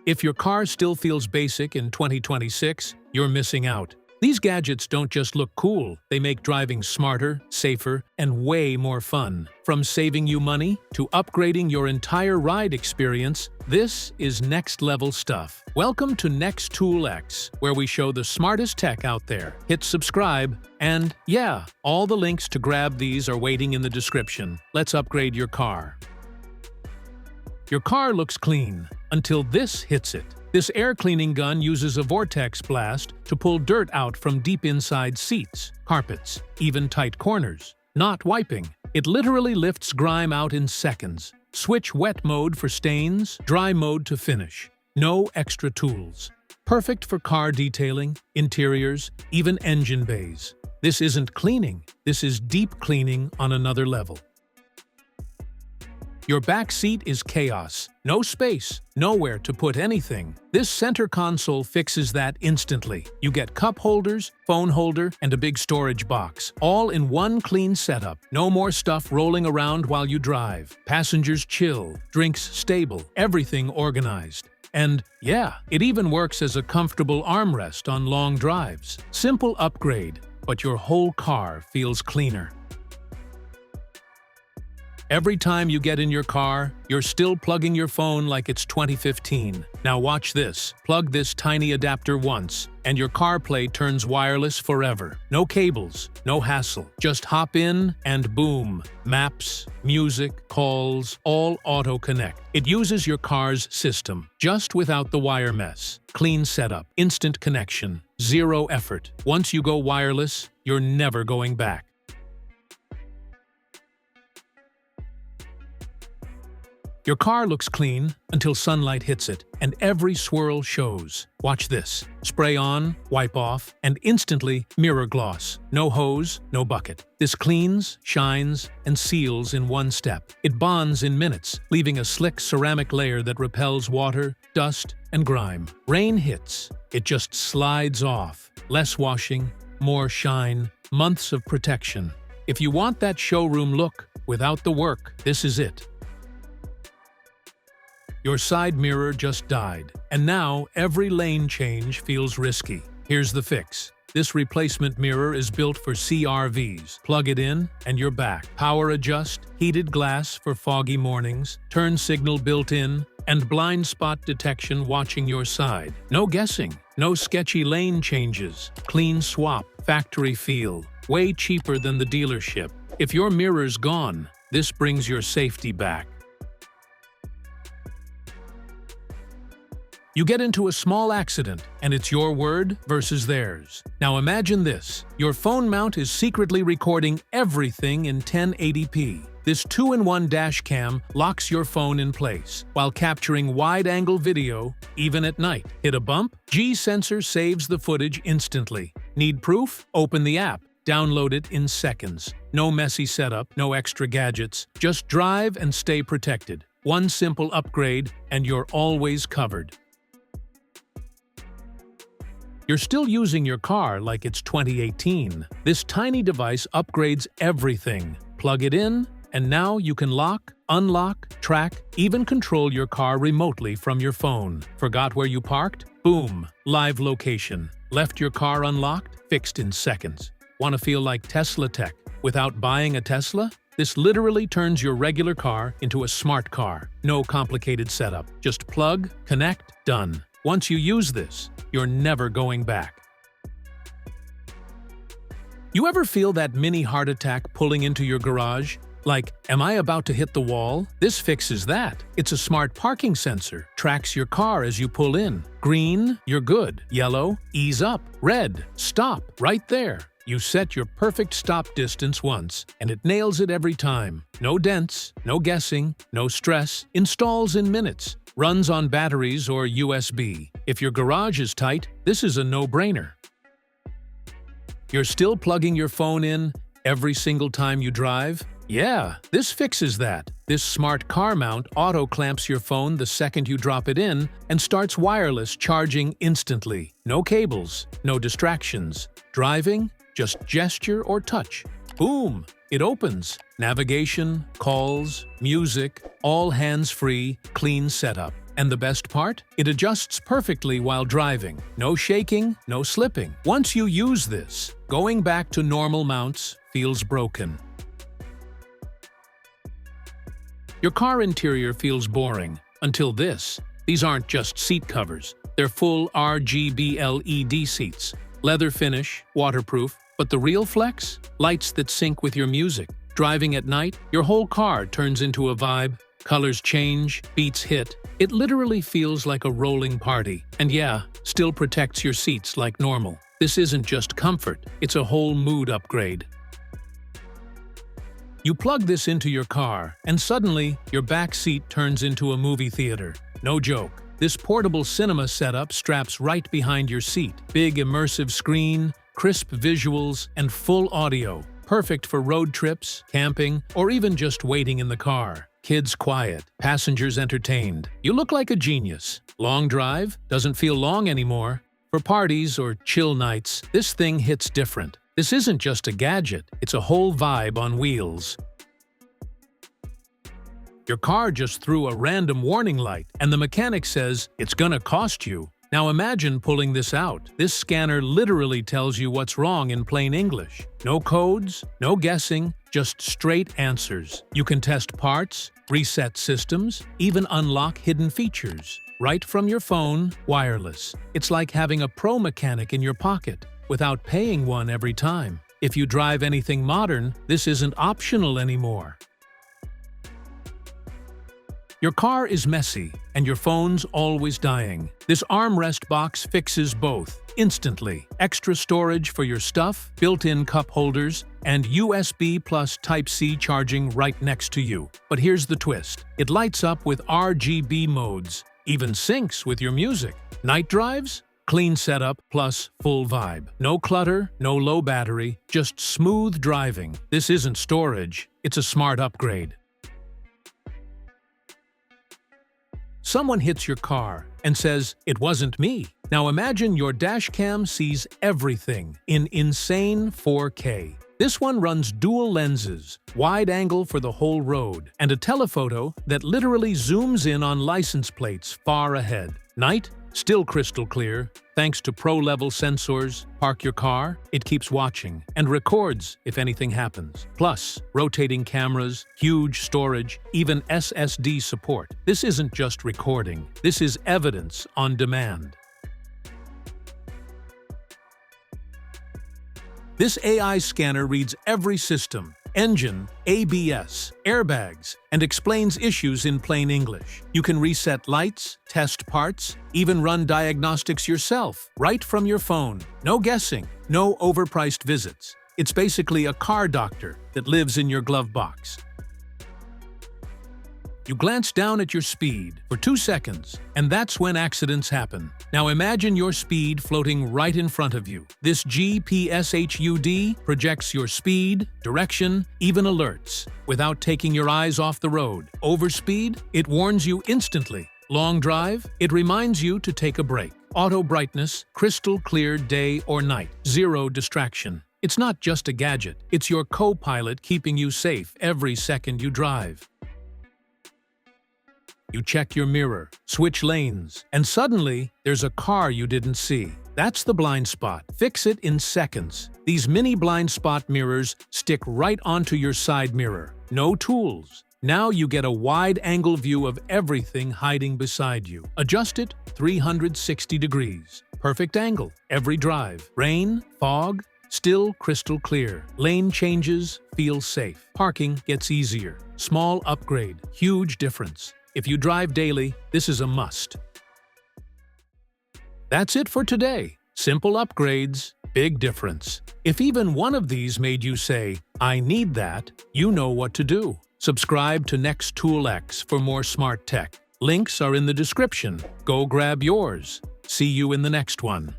If your car still feels basic in 2026, you're missing out. These gadgets don't just look cool, they make driving smarter, safer, and way more fun. From saving you money to upgrading your entire ride experience, this is next-level stuff. Welcome to XTOOL X, where we show the smartest tech out there. Hit subscribe, and yeah, all the links to grab these are waiting in the description. Let's upgrade your car. Your car looks clean until this hits it. This air cleaning gun uses a vortex blast to pull dirt out from deep inside seats, carpets, even tight corners. Not wiping. It literally lifts grime out in seconds. Switch wet mode for stains, dry mode to finish. No extra tools. Perfect for car detailing, interiors, even engine bays. This isn't cleaning. This is deep cleaning on another level. Your back seat is chaos. No space, nowhere to put anything. This center console fixes that instantly. You get cup holders, phone holder, and a big storage box, all in one clean setup. No more stuff rolling around while you drive. Passengers chill, drinks stable, everything organized. And yeah, it even works as a comfortable armrest on long drives. Simple upgrade, but your whole car feels cleaner. Every time you get in your car, you're still plugging your phone like it's 2015. Now watch this. Plug this tiny adapter once, and your CarPlay turns wireless forever. No cables, no hassle. Just hop in and boom. Maps, music, calls, all auto-connect. It uses your car's system, just without the wire mess. Clean setup, instant connection, zero effort. Once you go wireless, you're never going back. Your car looks clean until sunlight hits it, and every swirl shows. Watch this. Spray on, wipe off, and instantly mirror gloss. No hose, no bucket. This cleans, shines, and seals in one step. It bonds in minutes, leaving a slick ceramic layer that repels water, dust, and grime. Rain hits. It just slides off. Less washing, more shine, months of protection. If you want that showroom look without the work, this is it. Your side mirror just died, and now every lane change feels risky. Here's the fix. This replacement mirror is built for CRVs. Plug it in, and you're back. Power adjust, heated glass for foggy mornings, turn signal built in, and blind spot detection watching your side. No guessing, no sketchy lane changes. Clean swap, factory feel. Way cheaper than the dealership. If your mirror's gone, this brings your safety back. You get into a small accident, and it's your word versus theirs. Now imagine this. Your phone mount is secretly recording everything in 1080p. This 2-in-1 dash cam locks your phone in place, while capturing wide-angle video, even at night. Hit a bump? G-Sensor saves the footage instantly. Need proof? Open the app. Download it in seconds. No messy setup, no extra gadgets. Just drive and stay protected. One simple upgrade, and you're always covered. You're still using your car like it's 2018. This tiny device upgrades everything. Plug it in, and now you can lock, unlock, track, even control your car remotely from your phone. Forgot where you parked? Boom! Live location. Left your car unlocked? Fixed in seconds. Want to feel like Tesla tech without buying a Tesla? This literally turns your regular car into a smart car. No complicated setup. Just plug, connect, done. Once you use this, you're never going back. You ever feel that mini heart attack pulling into your garage? Like, am I about to hit the wall? This fixes that. It's a smart parking sensor. Tracks your car as you pull in. Green, you're good. Yellow, ease up. Red, stop. Right there. You set your perfect stop distance once, and it nails it every time. No dents, no guessing, no stress. Installs in minutes. Runs on batteries or USB. If your garage is tight, this is a no-brainer. You're still plugging your phone in every single time you drive? Yeah, this fixes that. This smart car mount auto-clamps your phone the second you drop it in and starts wireless charging instantly. No cables, no distractions. Driving? Just gesture or touch. Boom! It opens. Navigation, calls, music, all hands-free, clean setup. And the best part? It adjusts perfectly while driving. No shaking, no slipping. Once you use this, going back to normal mounts feels broken. Your car interior feels boring until this. These aren't just seat covers. They're full RGB LED seats. Leather finish, waterproof, but the real flex? Lights that sync with your music. Driving at night, your whole car turns into a vibe. Colors change, beats hit. It literally feels like a rolling party. And yeah, still protects your seats like normal. This isn't just comfort, it's a whole mood upgrade. You plug this into your car, and suddenly, your back seat turns into a movie theater. No joke. This portable cinema setup straps right behind your seat. Big immersive screen, crisp visuals, and full audio. Perfect for road trips, camping, or even just waiting in the car. Kids quiet, passengers entertained. You look like a genius. Long drive? Doesn't feel long anymore. For parties or chill nights, this thing hits different. This isn't just a gadget, it's a whole vibe on wheels. Your car just threw a random warning light, and the mechanic says it's gonna cost you. Now imagine pulling this out. This scanner literally tells you what's wrong in plain English. No codes, no guessing, just straight answers. You can test parts, reset systems, even unlock hidden features. Right from your phone, wireless. It's like having a pro mechanic in your pocket, without paying one every time. If you drive anything modern, this isn't optional anymore. Your car is messy, and your phone's always dying. This armrest box fixes both, instantly. Extra storage for your stuff, built-in cup holders, and USB plus Type-C charging right next to you. But here's the twist. It lights up with RGB modes, even syncs with your music. Night drives? Clean setup plus full vibe. No clutter, no low battery, just smooth driving. This isn't storage, it's a smart upgrade. Someone hits your car and says, "It wasn't me." Now imagine your dashcam sees everything in insane 4K. This one runs dual lenses, wide angle for the whole road, and a telephoto that literally zooms in on license plates far ahead. Night? Still crystal clear. Thanks to pro-level sensors, park your car, it keeps watching, and records if anything happens. Plus, rotating cameras, huge storage, even SSD support. This isn't just recording, this is evidence on demand. This AI scanner reads every system, engine, ABS, airbags, and explains issues in plain English. You can reset lights, test parts, even run diagnostics yourself, right from your phone. No guessing, no overpriced visits. It's basically a car doctor that lives in your glove box. You glance down at your speed for 2 seconds, and that's when accidents happen. Now imagine your speed floating right in front of you. This GPS HUD projects your speed, direction, even alerts, without taking your eyes off the road. Overspeed? It warns you instantly. Long drive? It reminds you to take a break. Auto brightness? Crystal clear day or night. Zero distraction. It's not just a gadget, it's your co-pilot keeping you safe every second you drive. You check your mirror, switch lanes, and suddenly, there's a car you didn't see. That's the blind spot. Fix it in seconds. These mini blind spot mirrors stick right onto your side mirror. No tools. Now you get a wide-angle view of everything hiding beside you. Adjust it 360 degrees. Perfect angle. Every drive. Rain, fog, still crystal clear. Lane changes, feel safe. Parking gets easier. Small upgrade, huge difference. If you drive daily, this is a must. That's it for today. Simple upgrades, big difference. If even one of these made you say, "I need that," you know what to do. Subscribe to XTOOL X for more smart tech. Links are in the description. Go grab yours. See you in the next one.